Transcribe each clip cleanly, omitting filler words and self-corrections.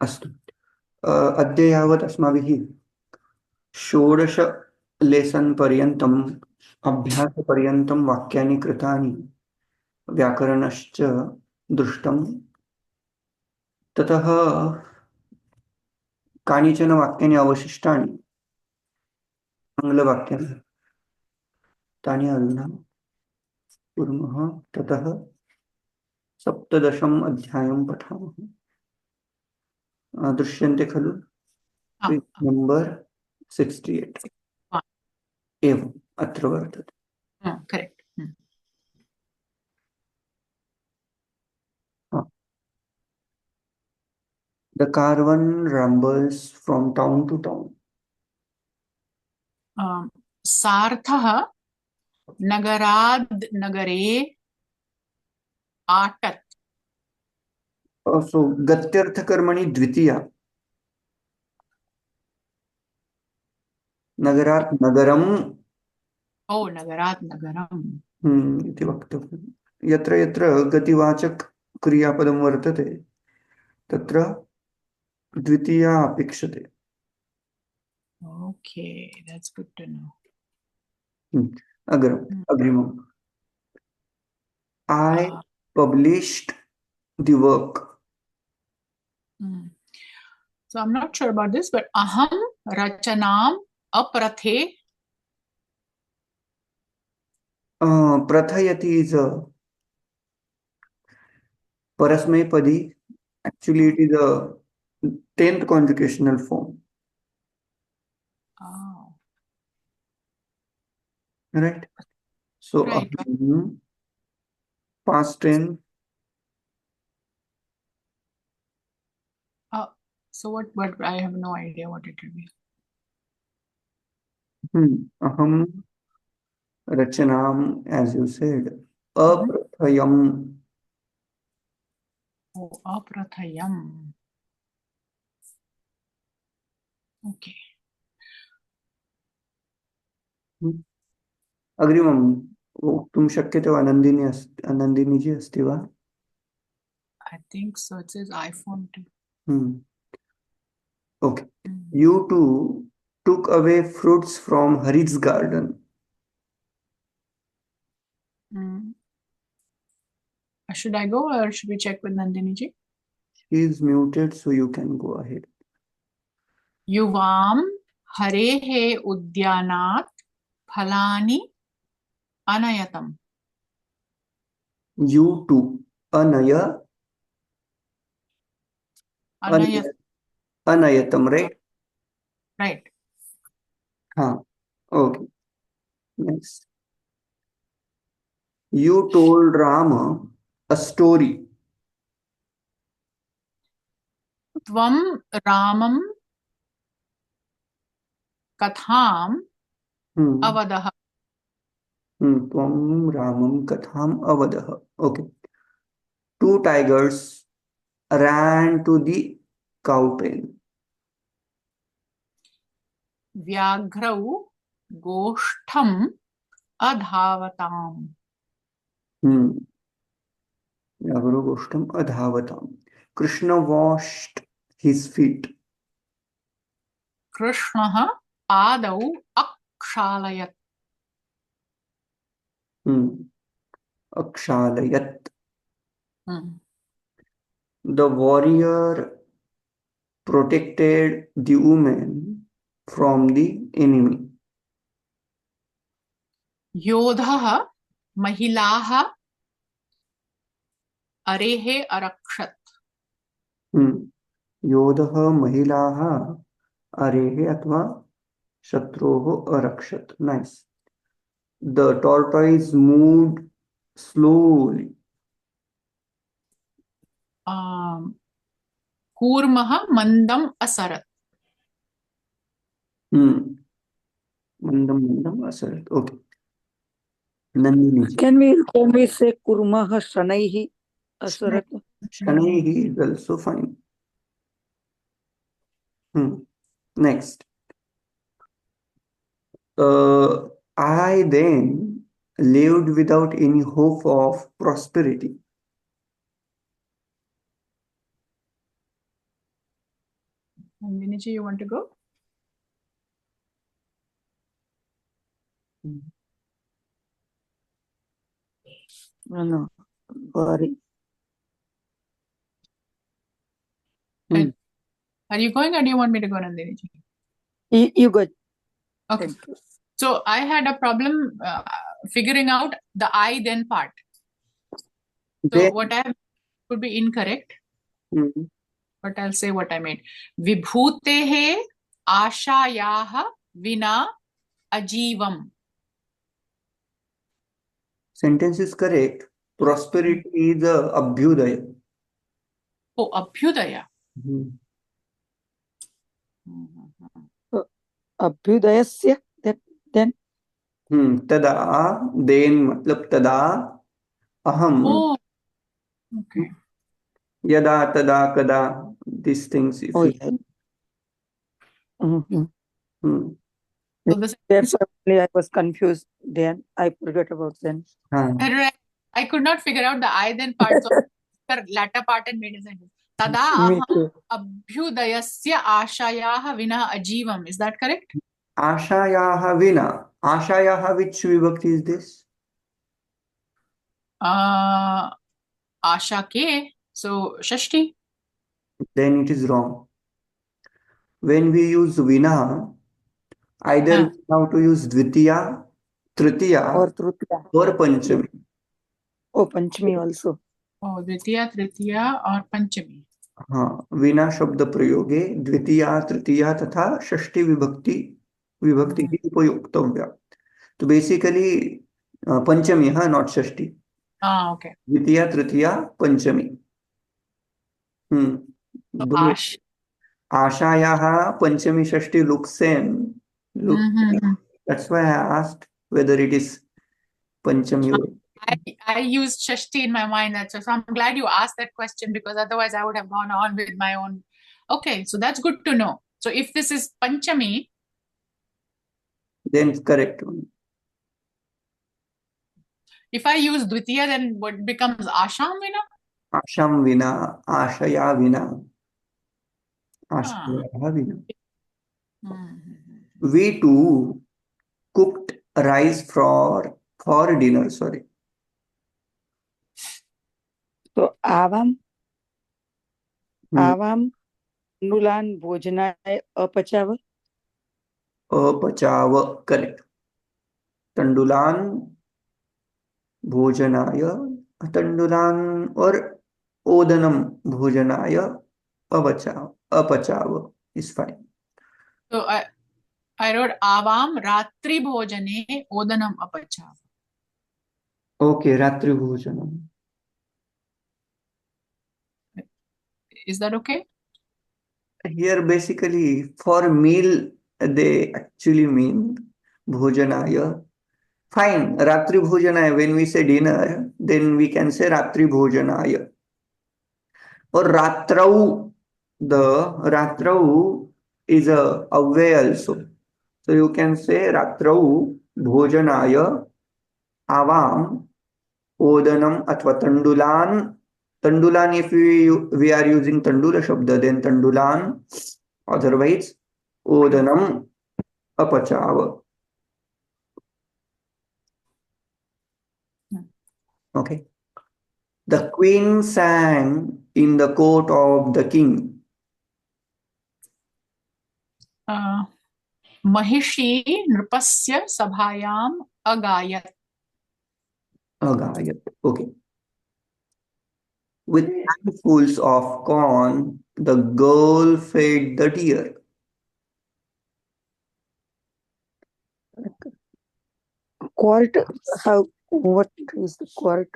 अस्तु। अद्य यावत् अस्माभिः 16 लेसन् पर्यन्तम् अभ्यासपर्यन्तं वाक्यानि कृतानि, व्याकरणश्च दृष्टं। ततः कानिचन वाक्यानि अवशिष्टानि, आङ्ग्लवाक्यानि, तानि अधुना कुर्मः। ततः 17 अध्यायं पठामः। दृश्यन्ते खलु? हाँ, पेज् नम्बर् 68 एवम् अत्र वर्तते। Correct. The caravan rumbles from town to town. सार्थः नगराद् नगरे आटत्। So गत्यर्थकर्मणि द्वितीया, नगरात् नगरम् ओ नगरात् नगरम्। इति वक्तव्यम्। यत्र यत्र गतिवाचक क्रियापदं वर्तते तत्र द्वितीया अपेक्षते। Okay, that's good to know. अग्रिमम्। I published the work. So I'm not sure about this, but aham rachanam aprathe. Prathayati is a parasmayapadi. Actually, it is a 10th conjugational form. Oh. Right? So, Right. past tense. So what? But I have no idea what it will be. Aham rachanam, as you said. Aprathayam. Oh, aprathayam. Okay. अग्रिमं वक्तुं शक्यते वा? नन्दिनी जी अस्ति वा? I think so. It says iPhone too. Okay. You two took away fruits from Hari's garden. Should I go or should we check with Nandini ji? She is muted, so you can go ahead. युवाम हरेः उद्यानात् फलानि अनयतम. You two. Anaya. Anayatam, right? Right. Okay. Next. You told Rama a story. त्वं रामं कथाम् अवदः. त्वं रामं कथाम् अवदः. Okay. Two tigers ran to the cow pen. व्याघ्रौ गोष्ठम् अधावताम्. व्याघ्रो गोष्ठम् अधावताम्. Krishna washed his feet. कृष्णः पादौ अक्षालयत्. Akshalayat. The warrior protected the woman from the enemy. योधः महिलाः अरेः अरक्षत्. योधः महिलाः अरेः अथवा शत्रोः अरक्षत्. Nice. The tortoise moved slowly. कूर्मः मन्दम् असरत्. मन्दम् असरत्. Okay. Nandini. Can we say kurmah shanaihi asarat? Shanaihi is also fine. Next. I then lived without any hope of prosperity. Nandini ji, you want to go? No, sorry. And are you going, or do you want me to go, Nandini ji? You go. Okay. Thank you. So I had a problem figuring out the I then part. So Then, what I have could be incorrect, hmm, but I'll say what I made. Vibhutehe ashayaha vina ajivam. sentence is correct. Prosperity is abhyudaya. Oh, abhyudaya. Hmm. So, Abhyudayasya, then तदा then मतलब तदा अहम Oh, okay. यदा तदा कदा these things if oh you yeah. Mhm. hmm. So the That's why only I was confused. Then I forgot about then. हाँ I could not figure out the I then part. So the latter part and made a sentence. Tada Me aham too. abhyudayasya ashayaha vina ajivam. Is that correct? आशायाः विना आशायाः which vibhakti is this Asha ke. So Shashti. then it is wrong when we use vina either Huh. we have to use dvitiya tritiya Or Trutiya. or panchami Oh, Panchami also. Oh, Dvitiya, Tritiya or Panchami. हाँ विना शब्द प्रयोगे द्वितीया तृतीया तथा षष्ठी विभक्ति विभक्ति ही उपयोक्तव्या तो basically पंचमी हाँ not Shashthi Okay. Dwitiya Tritiya Panchami So दो Ash. आशायाः Panchami Shashthi look same look Mm-hmm. that's why I asked whether it is panchami or I used Shashti in my mind. So I'm glad you asked that question, because otherwise I would have gone on with my own. Okay, so that's good to know. So if this is Panchami, then it's correct one. if I use Dvitiya, then what becomes Asham Vina? आशाम विना आशया विना Ah. आशयाः विना Mm-hmm. we too cooked rice for dinner sorry So Avam, Hmm. Avam, Nulan Bhojanay Apachava. अपचाव correct तंडुलान भोजनाय तंडुलान और ओदनम भोजनाय अपचाव is fine So I wrote Avam Ratri Bhojane Odanam Apachav. Okay रात्रि भोजनम Is that okay? here basically for meal they actually mean bhojanaya fine ratri bhojanaya when we say dinner then we can say ratri bhojanaya or ratrau the ratrau is a away also so you can say ratrau bhojanaya avam odanam athva tandulan tandulan if we are using tandula shabda then tandulan otherwise odanam apachava okay the queen sang in the court of the king Mahishi Nrupasya Sabhayam Agayat. agayat okay with handfuls of corn the girl fed the deer Court, how, what is the court?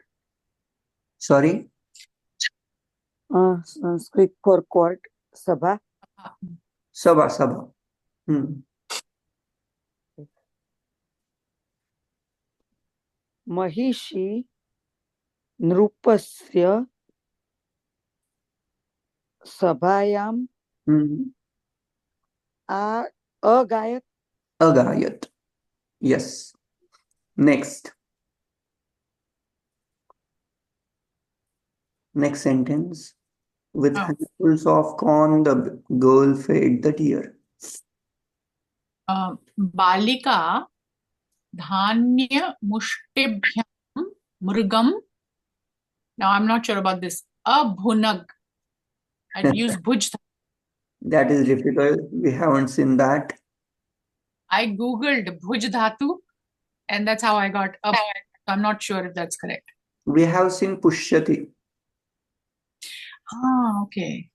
sorry Sanskrit for court, Sabha. sabha sabha Mahishi Nrupasya Sabhayam Agayat. agayat yes next sentence With Oh. handfuls of corn, the girl fed the deer. बालिका धान्य मुष्टिभ्यां मृगम. Now I'm not sure about this. Abhunag. I'd use bhuj. That is difficult. We haven't seen that. I googled bhuj dhatu, and that's how I got up. I'm not sure if that's correct. We have seen pushyati. Okay.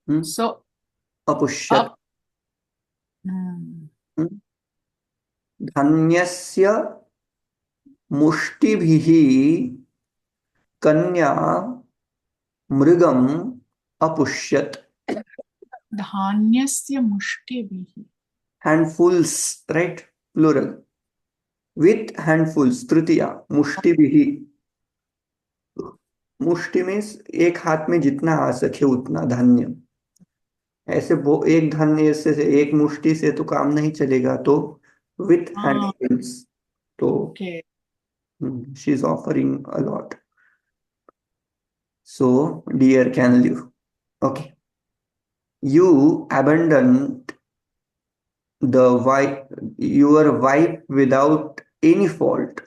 Hmm? So Apushyat. up. Hmm. धन्यस्य मुष्टिभिः कन्या मृगम अपुष्यत. Dhanyasya mushtibihi. Handfuls, right? Plural. With handfuls, tritiya, मुष्टिभिः. मुष्टि means एक हाथ में जितना आ सके उतना धान्य. ऐसे एक धान्य से एक मुष्टि से तो काम नहीं चलेगा, तो with handfuls. तो Okay. she is offering a lot. So deer can live. Okay. You abandoned your wife without any fault.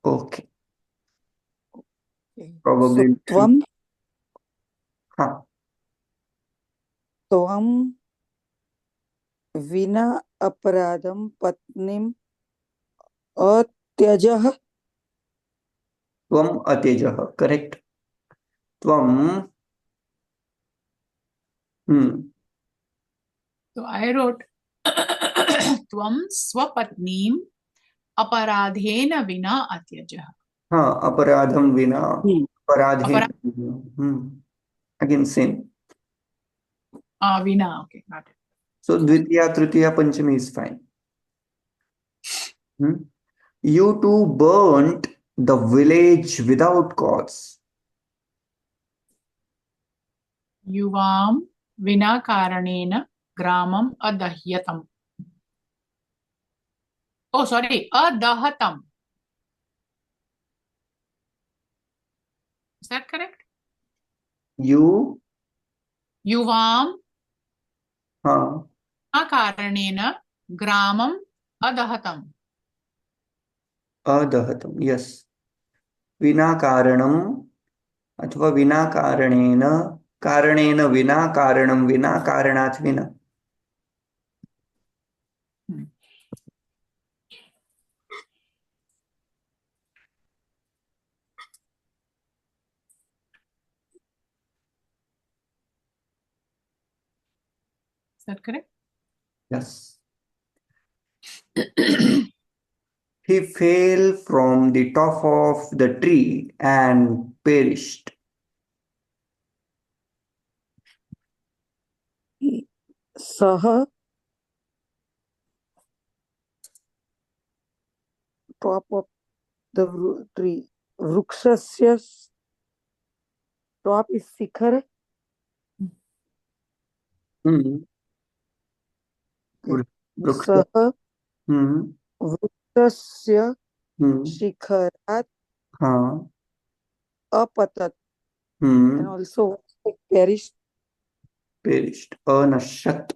Okay. Probably. So, tvam हाँ. त्वं विना अपराधं पत्नीम् अत्यजः. त्वम् अत्यजः. Correct. त्वं. So I wrote Tvam swapatnim aparadhena vina atyajah. हाँ, अपराधम विना. अपराधेन. Again same. Vina. Okay, got it. So dvitiya, tritiya, panchami is fine. You two burnt the village without cause. Yuvam vina karanena gramam adahyatam. Oh, sorry, adahatam. Is that correct? You. Yuvam हाँ. karanena gramam adahatam. अदहतम. Yes. विना कारणम अथवा विना कारणेन. कारणेन विना कारणम विना कारणात् विना. Is that correct? Yes. He fell from the top of the tree and perished. सः top of the tree. वृक्षस्य top is शिखर. सः वृक्षस्य शिखरात् हाँ. अपतत्. And also perished. Perished. अनश्यत्.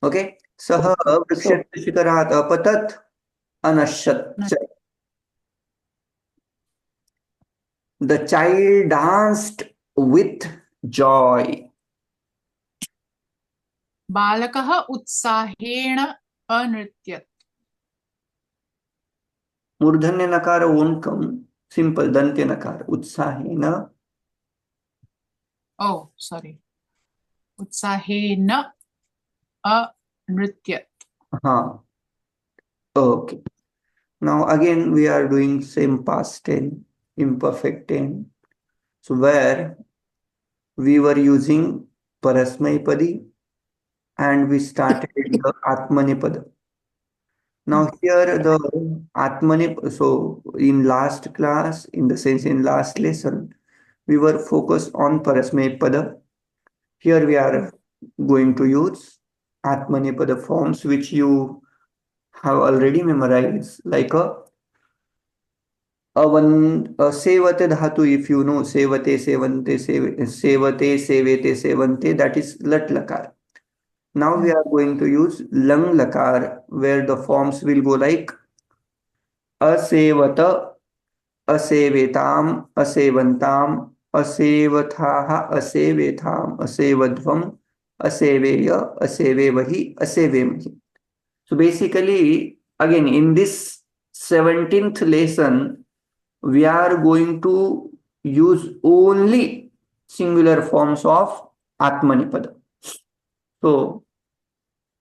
Okay. सः वृक्षस्य शिखरात् अपतत् अनश्यत्. The child danced with joy. बालकः उत्साहेण अनृत्यत्. मूर्धन्य नकार won't come. Simple. दंत्य नकार. उत्साहेन. Oh, sorry. उत्साहेन अनृत्यत्. हाँ. Okay. Now again we are doing same past tense, imperfect tense. So where we were using parasmaipadi and we started the atmanepada. Now here the atmanepad. So in last class, in the sense in last lesson, we were focused on parasmapada. Here we are going to use atmanepada forms which you have already memorized, like a सेवते धातु, if you know, सेवते, सेवन्ते, सेवते, सेवेते, सेवन्ते, that is lat lakar. Now we are going to use lang lakar, where the forms will go like asevata, असेवेताम, असेवंताम, असेवथाः, असेवेथाम, असेवध्वम, असेवेय, असेवेवहि, असेवेमहि. So basically, again, in this 17th lesson, we are going to use only singular forms of Atmanipada. So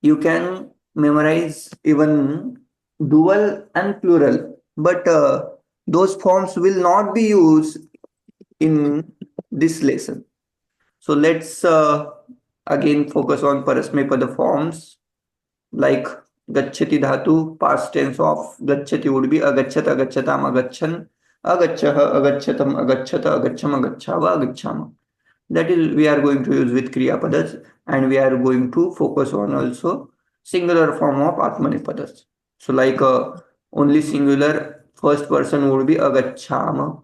you can memorize even dual and plural, but those forms will not be used in this lesson. So let's again focus on Parasmapada forms, like Gacchati dhatu, past tense of Gacchati would be Agachat, Agachatam, Agachan, Agachaha, Agachatam, Agachata, Agacham, Agachava, Agachama. That is, we are going to use with Kriya Padas, and we are going to focus on also singular form of Atmanipadas. So like only singular first person would be Agachama.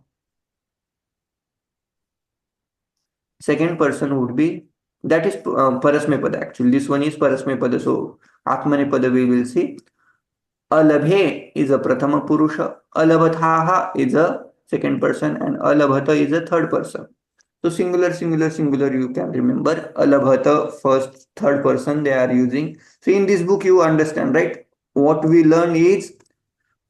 Second person would be, that is Parasmapada actually. This one is Parasmapada. So Atmanipada we will see. Alabhe is a Prathama Purusha. Alabhathaha is a second person, and Alabhata is a third person. So singular, singular, singular, you can remember. Alabhata, first, third person they are using. So in this book you understand, right? What we learn is,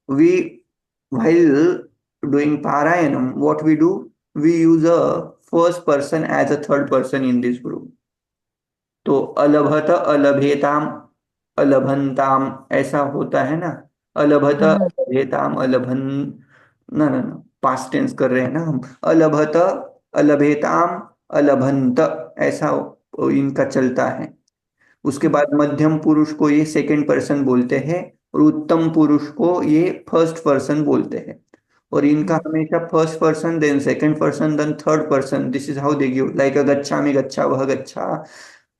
we, while doing Parayanam, what we do? We use a first person as a third person in this group. तो अलभत, अलभेताम, अलभंताम, ऐसा होता है ना. अलभत, अलभेताम, अलभन, ना ना ना, past tense कर रहे हैं ना हम. अलभत, अलभेताम, अलभंत, ऐसा इनका चलता है. उसके बाद मध्यम पुरुष को ये सेकंड पर्सन बोलते हैं, और उत्तम पुरुष को ये फर्स्ट पर्सन बोलते हैं. और इनका हमेशा first person, then second person, then third person. This is how they give, like गच्छामि, गच्छा वह, गच्छा,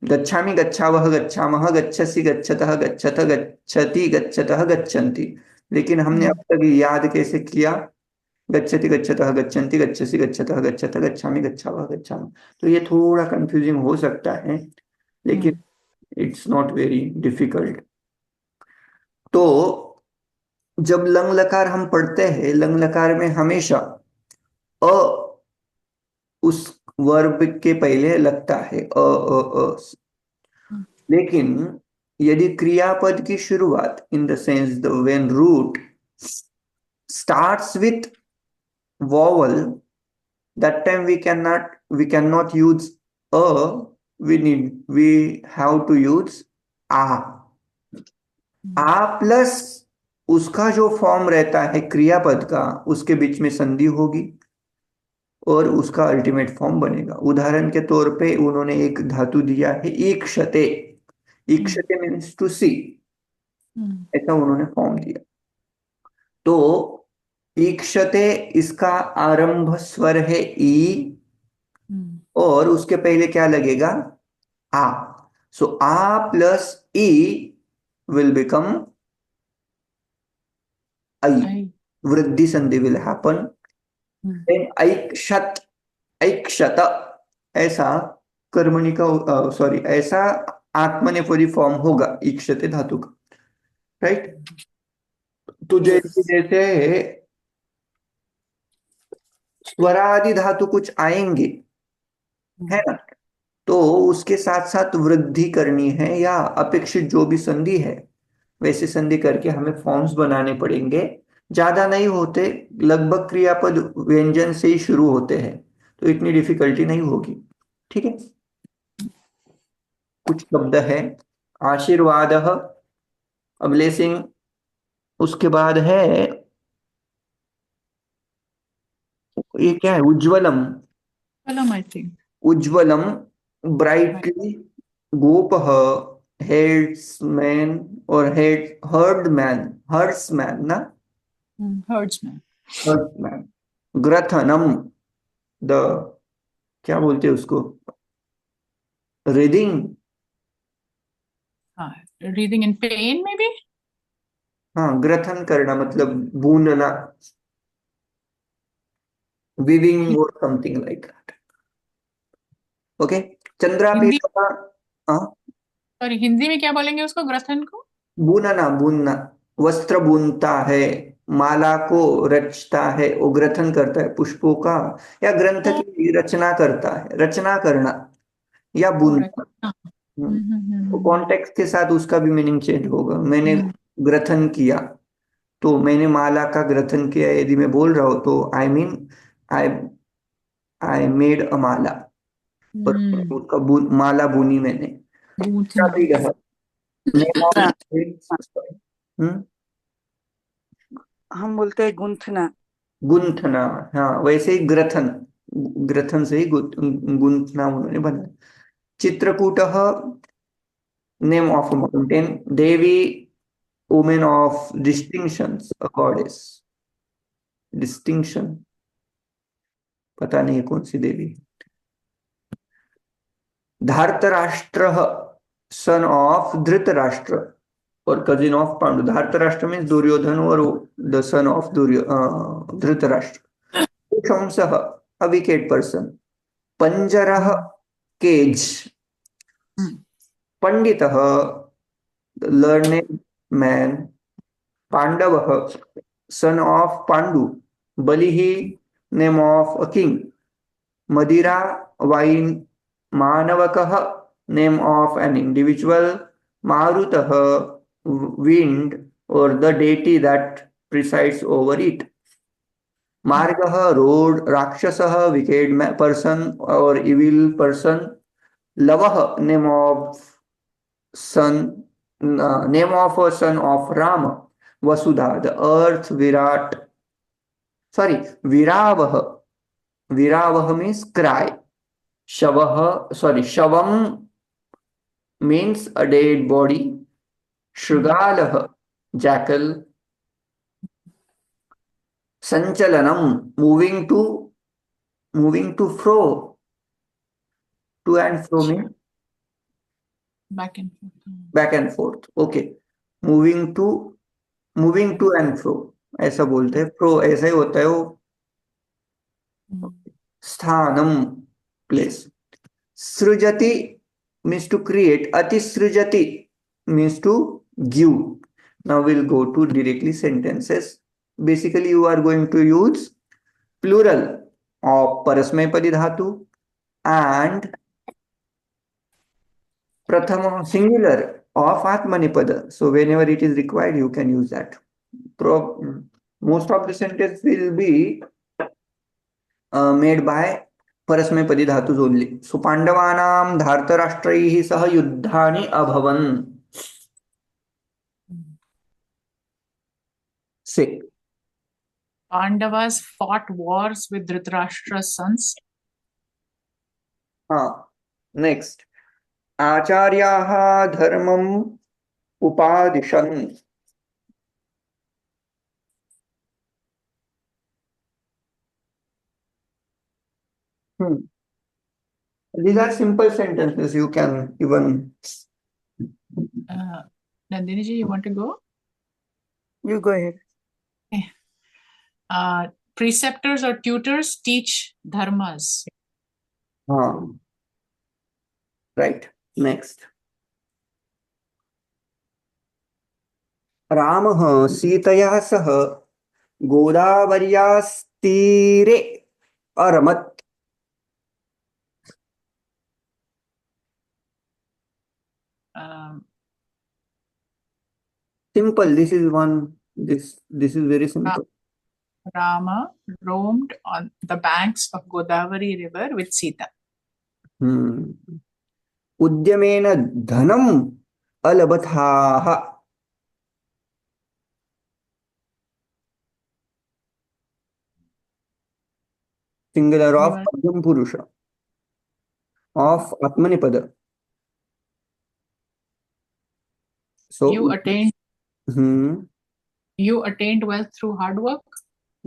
गच्छामि, गच्छा वह, गच्छामः, गच्छसि, गच्छतः, गच्छथ, गच्छति, गच्छतः, गच्छन्ति. लेकिन हमने अब तक याद कैसे किया? गच्छति, गच्छतः, गच्छन्ति, गच्छसि, गच्छतः, गच्छथ, गच्छामि, गच्छावः, गच्छामः. तो ये थोड़ा कंफ्यूजिंग हो सकता है, लेकिन इट्स नॉट वेरी डिफिकल्ट. तो जब लंग लकार हम पढ़ते हैं, लंग लकार में हमेशा अ उस वर्ब के पहले लगता है, अ. लेकिन यदि क्रियापद की शुरुआत, in the sense the when root starts with vowel, that time we cannot use a, we have to use a. Plus उसका जो फॉर्म रहता है क्रियापद का, उसके बीच में संधि होगी और उसका अल्टीमेट फॉर्म बनेगा. उदाहरण के तौर पे उन्होंने एक धातु दिया है ईक्षते. ईक्षते मीन्स टू सी, ऐसा उन्होंने फॉर्म दिया. तो ईक्षते, इसका आरंभ स्वर है ई, और उसके पहले क्या लगेगा? आ. सो आ प्लस ई will become I. वृद्धि संधि will happen. Then ऐक्षत, ऐक्षत, ऐसा कर्मणि का, सॉरी, ऐसा आत्मनेपदी फॉर्म होगा ईक्षते धातु का, राइट. तो जैसे जैसे स्वरादि धातु कुछ आएंगे, है ना, तो उसके साथ साथ वृद्धि करनी है, या अपेक्षित जो भी संधि है वैसे संधि करके हमें फॉर्म्स बनाने पड़ेंगे. ज्यादा नहीं होते, लगभग क्रियापद व्यंजन से ही शुरू होते हैं, तो इतनी डिफिकल्टी नहीं होगी. ठीक है. कुछ शब्द है आशीर्वाद, ब्लेसिंग. उसके बाद है, ये क्या है? उज्ज्वलम, I think. उज्ज्वलम, ब्राइटली, गोपः, हेड्समैन और हर्डमैन, हर्ड्समैन ना, Herdsman. हर्ड्समैन. ग्रथनम, द, क्या बोलते हैं उसको? Reading. Reading in pain, maybe? हाँ, ग्रथन करना मतलब भूनना. weaving or something like that. Okay. Hindi चंद्रापीठः सॉरी हिंदी में क्या बोलेंगे उसको, ग्रथन को? बुनना, बुनना, वस्त्र बुनता है, माला को रचता है, वो ग्रथन करता है पुष्पों का, या ग्रंथ की रचना करता है, रचना करना या बुनना। तो कॉन्टेक्स्ट के साथ उसका भी मीनिंग चेंज होगा। मैंने ग्रथन किया, तो मैंने माला का ग्रथन किया, यदि मैं बोल रहा हूं तो I mean I I made a माला, और उसका माला बुनी मैंने। गूंथना। Name of- हम्म, हम बोलते हैं गुंथना। गुंथना, हाँ वैसे ही ग्रथन, ग्रथन से ही गुंथना उन्होंने बनाया। Chitrakoot, name of mountain. Devi, women of distinctions, a goddess, distinction, पता नहीं है कौन सी देवी। धार्तराष्ट्र, सन ऑफ धृतराष्ट्र और कजिन ऑफ पांडु। धार्तराष्ट्र मीन्स दुर्योधन और द सन ऑफ धृतराष्ट्र। शंसः, अ विकेट पर्सन। पंजरः, केज। पंडितः, लर्नेड मैन। पांडवः, सन ऑफ पांडु। बलिः, नेम ऑफ अ किंग। मदिरा, वाइन। मानवकः, नेम ऑफ एन इंडिविजुअल। मारुतः, wind or the deity that presides over it. मार्गः, रोड। राक्षसः, wicked person or evil person. लवः, name of son, name of a son of Rama. Vasudha, the earth. Virat, sorry, Viravah, Viravah means cry. Shavah, sorry, Shavam means a dead body. Shrigalah, jackal. Sanchalanam, moving to fro. To and fro means back and back and forth. Okay. moving to and fro, ऐसा बोलते हैं। फ्रो ऐसा ही होता है वो। स्थानम, place. सृजति means to create. अतिसृजति means to give. Now we'll go to directly sentences. Basically you are going to use plural of परस्मैपदी धातु and prathama singular of atmanipada. So whenever it is required you can use that. Most of the sentence will be made by परस्मैपदी धातुज only. So पांडवानां धार्तराष्ट्रैः सह युद्धानि अभवन्. Say. Pandavas fought wars with Dhritarashtra's sons. Next. आचार्याः धर्मम् उपादिशन्. These are simple sentences. You can even. Nandini ji, you want to go? You go ahead. Preceptors or tutors teach dharmas. Right. Next. रामः सीतया सह गोदावर्यास्तीरे अरमत्. Simple. This is one. This is very simple. Rama roamed on the banks of Godavari river with Sita. उद्यमेन धनम् अलभथाः. Singular of Madhyam Purusha of Atmanipada. So you attained wealth through hard work.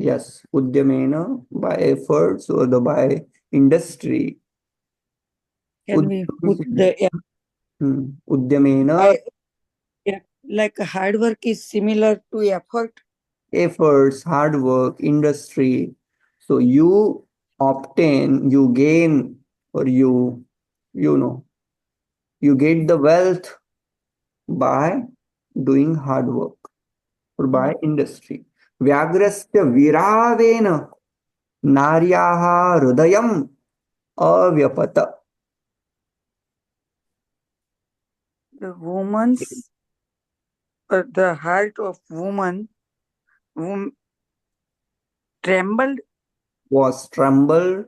Yes, udyamena, by efforts or by industry. Can we put the udyamena? Like hard work is similar to effort. Efforts, hard work, industry. So you obtain, you gain, or you know, you get the wealth by doing hard work or by industry. Vyagrasya viravena naryaha hridayam avyapata. The heart of woman trembled Was trembled.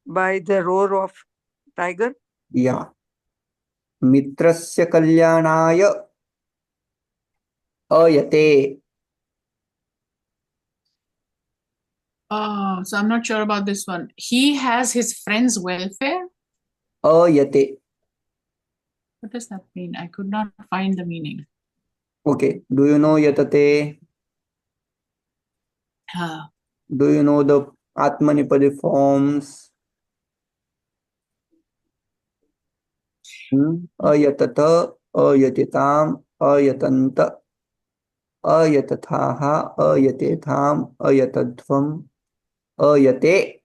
by the roar of tiger. Yeah. Mitrasya kalyanaya ayate. So I'm not sure about this one. He has his friend's welfare. Ayate. What does that mean? I could not find the meaning. Okay. Do you know yatate? Do you know the Atmanipadi forms? Ayatata, ayatitam, ayatanta, ayatathaha, ayatetham, ayatadvam, ayate,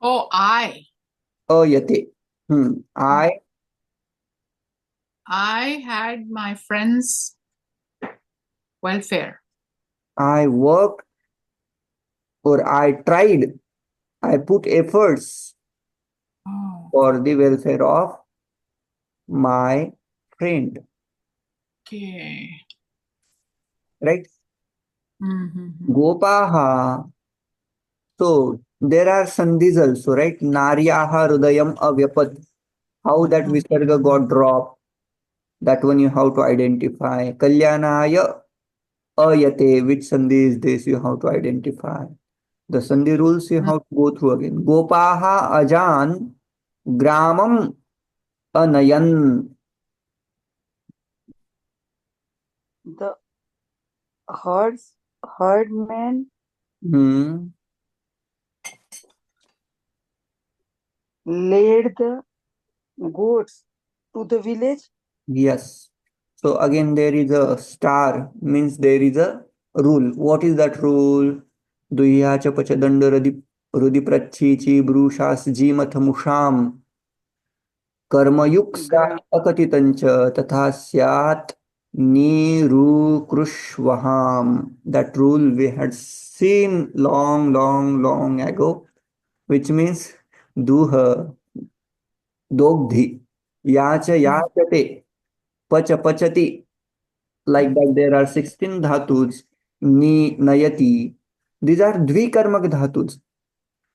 Oh, I ayate. I had my friend's welfare. I worked or I tried, I put efforts Oh, for the welfare of my friend, okay. right? Mm-hmm. Gopaha. So there are sandhis also, right? Naryaha Rudayam Avyapat. How that visarga got dropped, that one you have to identify. Kalyanaya Ayate, which sandhi is this, you have to identify. The sandhi rules you have to go through again. Gopaha Ajan Gramam Anayan. The herdman Hmm. led the goats to the village. Yes. So again there is a star, means there is a rule. What is that rule? Duhyacha pachadanda rudi prachichi brushas jimathamusham कर्मयुक्ता अकथितंच तथा स्यात् निरुकृष्वहाम. That rule we had seen long ago, which means duha, dogdhi, yacha yachate, pacha pachati. Like that, there are 16 dhatus, ni nayati. These are dvikarmak dhatus.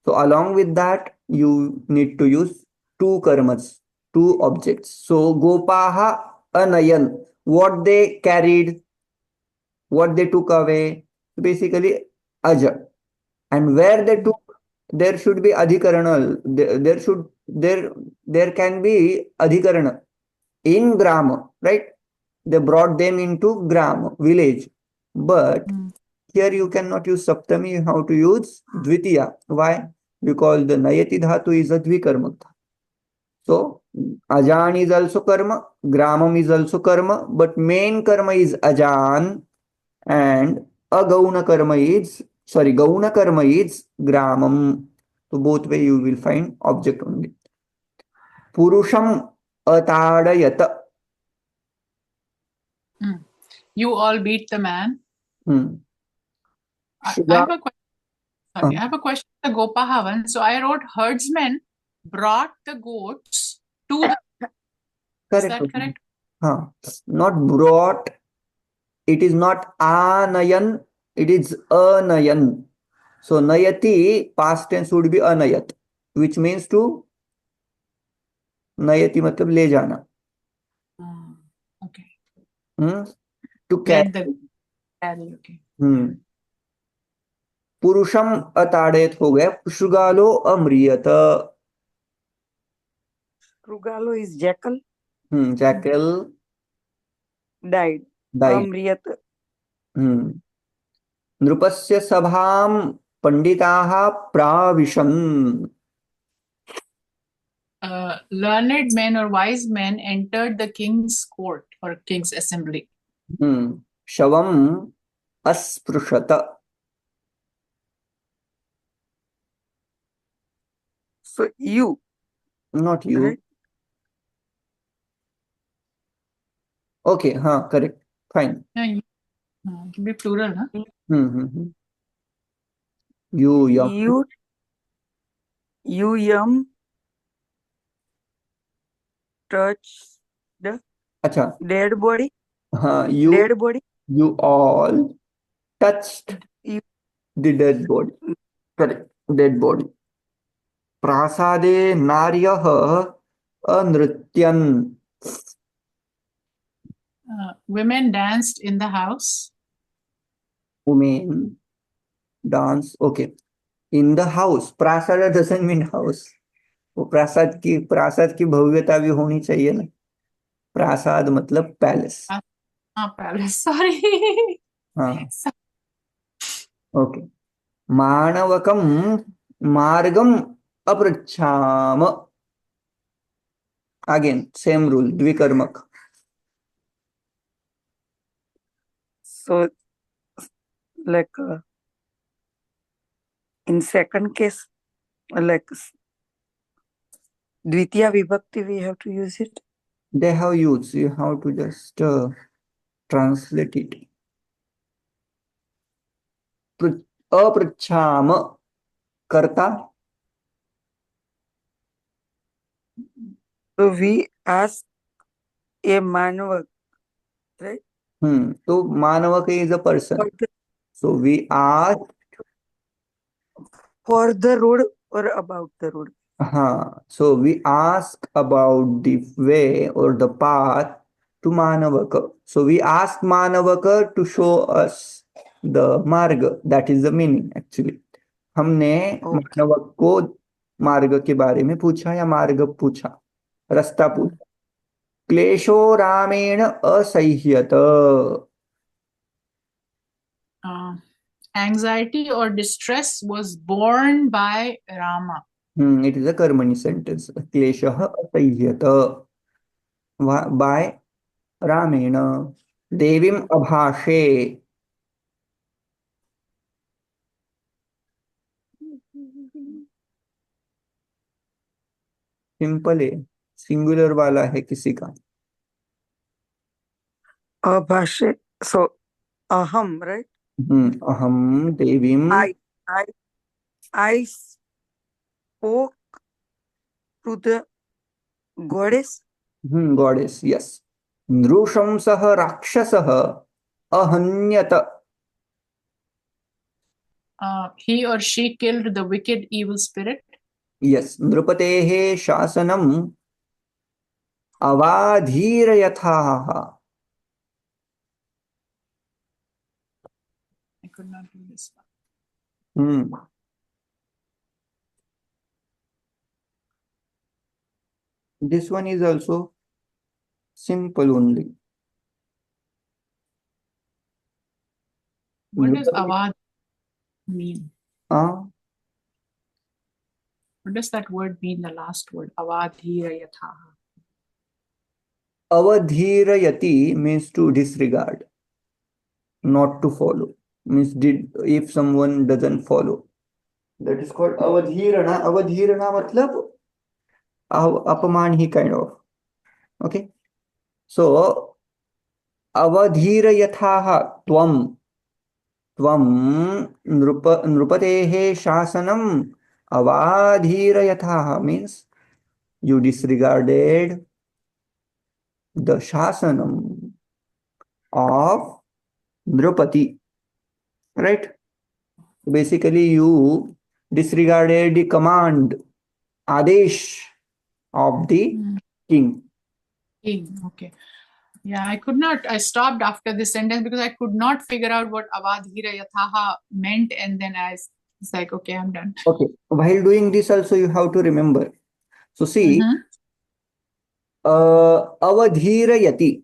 So along with that, you need to use two karmas, two objects. So gopaha anayan, what they carried, what they took away, basically aja. And where they took, there should be adhikaranal. There can be adhikarana in grama, right? They brought them into grama, village. But here you cannot use saptami, you have to use dvitiya. Why? Because the nayati dhatu is a dvikarma. So ajan is also karma, gramam is also karma, but main karma is ajan and agauna karma is, gauna karma is gramam. So both way you will find object only. Purusham atadayata. You all beat the man. I have a question. Sorry, I have a question. The Gopahavan. So I wrote herdsmen brought the goats to the. Correct. Is that correct? Not brought. It is not anayan. It is anayan. So nayati past tense would be anayat, which means to nayati matlab le jana. Okay. To Get carry. the carry. Okay. पुरुषम अताड़ित हो गया. शुगालो अमृयत. Shugalo is jackal. Jackal Died. Amriyat. नृपस्य सभाम पंडिताः provision. Learned men or wise men entered the king's court or king's assembly. शवम अस्पृशत. So you, not you. right? Okay, correct. Fine. Yeah, it can be plural, huh? Hmm. You, You, touch the अच्छा, dead body, you, dead body. you all touched You, the dead body. Correct, dead body. प्रासादे नार्यः अनृत्यन्. Women danced in the house. Women dance. Okay. In the house. प्रासाद doesn't mean house. वो प्रासाद की भव्यता भी होनी चाहिए ना. प्रासाद मतलब पैलेस. Palace. Sorry. हाँ. ओके. माणवकम मार्गम अपृच्छाम. अगेन सेम रूल, द्विकर्मक. so like in second case, like Dvitiya Vibhakti, we have to use it. They have used, you have to just translate it. अपृच्छाम कर्ता. So we ask a Manavak, right? तो मानवक is a person. So we ask For the road or about the road. so we ask about the way or the path to Manavaka. So we ask Manavaka to show us the marga. That is the meaning actually. हमने मानवक को मार्ग के बारे में पूछा या मार्ग पूछा, रास्ता पूछा. क्लेशो रामेण असह्यत. Anxiety or distress was borne by Rama. It is a कर्मणि sentence. क्लेशः असह्यत by रामेण. देवीम अभाषे. सिंपल है, सिंगुलर वाला है किसी का. Abhashe. So aham, right? अहम देवीम. I spoke to the goddess. Goddess, yes. नृशंसः राक्षसः अहन्यत. He or she killed the wicked evil spirit. Yes. नृपतेः शासनम् अवाधीरयथाः. I could not do this one. This one is also simple only. What does avad mean? Uh, What does that word mean, the last word? Avadhirayathaha. Avadhirayati means to disregard, not to follow. Means if someone doesn't follow, that is called avadhirana. Avadhirana matlab apaman hi kind of. Okay. So avadhirayathaha tvam nrupatehe shasanam avadhirayathaha means you disregarded the shasanam of Nrupati, right? Basically, you disregarded the command, Adesh of the king. King, okay. Yeah, I stopped after this sentence because I could not figure out what avadhirayathaha meant, and then I was like, okay, I'm done. Okay, while doing this also you have to remember. So see, avadhirayati.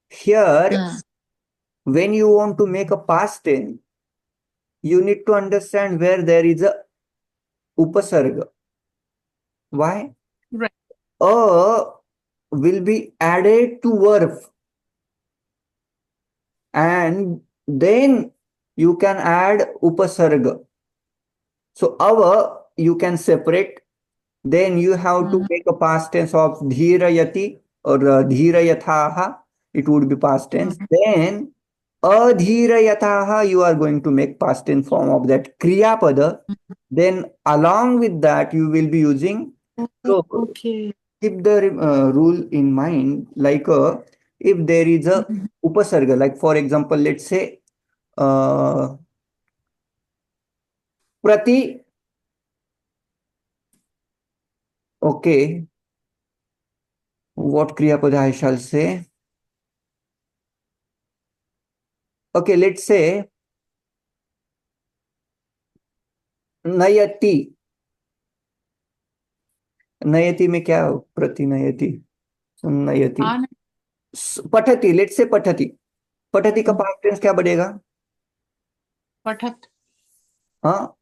Here, when you want to make a past tense, you need to understand where there is a upasarga. Why? Right. Will be added to verb, and then you can add upasarga. So you can separate then you have to make a past tense of dhirayati or dhirayathaha. It would be past tense. Then adhirayathaha, you are going to make past tense form of that kriya pada. Then along with that, you will be using. So Okay. keep the rule in mind, like if there is a upasarga, like for example, let's say prati. Okay, what kriya pada I shall say? Okay, let's say नयति. नयति में क्या प्रति नयति? नयति. आन पठति. Let's say पठति. पठति का पास्ट टेंस क्या बनेगा? पठत हाँ,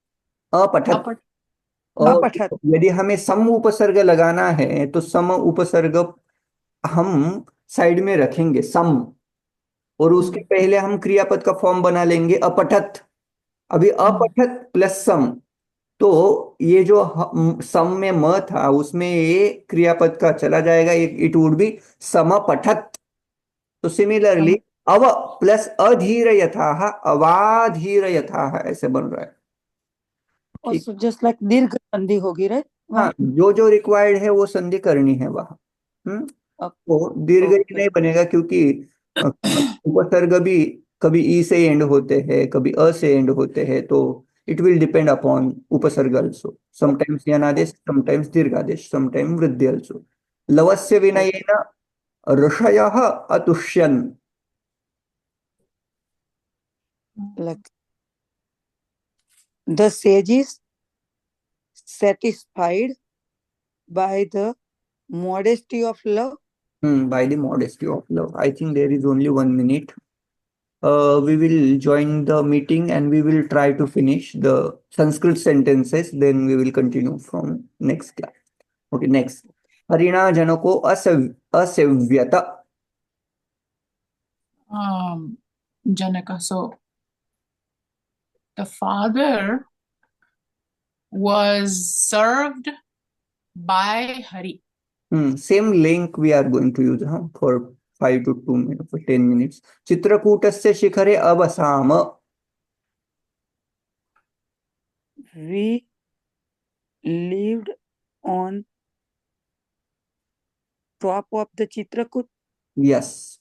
अपठत. अपठ और अपठत. यदि हमें सम उपसर्ग लगाना है तो सम उपसर्ग हम साइड में रखेंगे सम, और उसके पहले हम क्रियापद का फॉर्म बना लेंगे अपठत. अभी अपठत प्लस सम, तो ये जो सम में म था उसमें ये क्रियापद का चला जाएगा, इट वुड बी समपठत. तो सिमिलरली अव प्लस अधीर यथाह अवाधीर ऐसे बन रहा है. ठीक. Also just like दीर्घ संधि होगी, राइट? हाँ, जो रिक्वायर्ड है वो संधि करनी है वहां. तो दीर्घ ही नहीं बनेगा, क्योंकि उपसर्ग भी कभी ई से एंड होते हैं, कभी अ से एंड होते हैं, तो इट विल डिपेंड अपॉन उपसर्ग also. Sometimes यनादेश, sometimes दीर्घादेश, sometimes वृद्धि also. लवस्य विनयेन ऋषयः अतुष्यन्. Like the sage is satisfied by the modesty of love. By the modesty of love. I think there is only 1 minute. We will join the meeting and we will try to finish the Sanskrit sentences. Then we will continue from next class. Okay, next. हरिणा जनको असेव्यत. Janaka. So the father was served by Hari. Same link we are going to use for 5 to 2 minutes, for 10 minutes. चित्रकूटस्य शिखरे अवसाम. We lived on top of the Chitrakoot. Yes.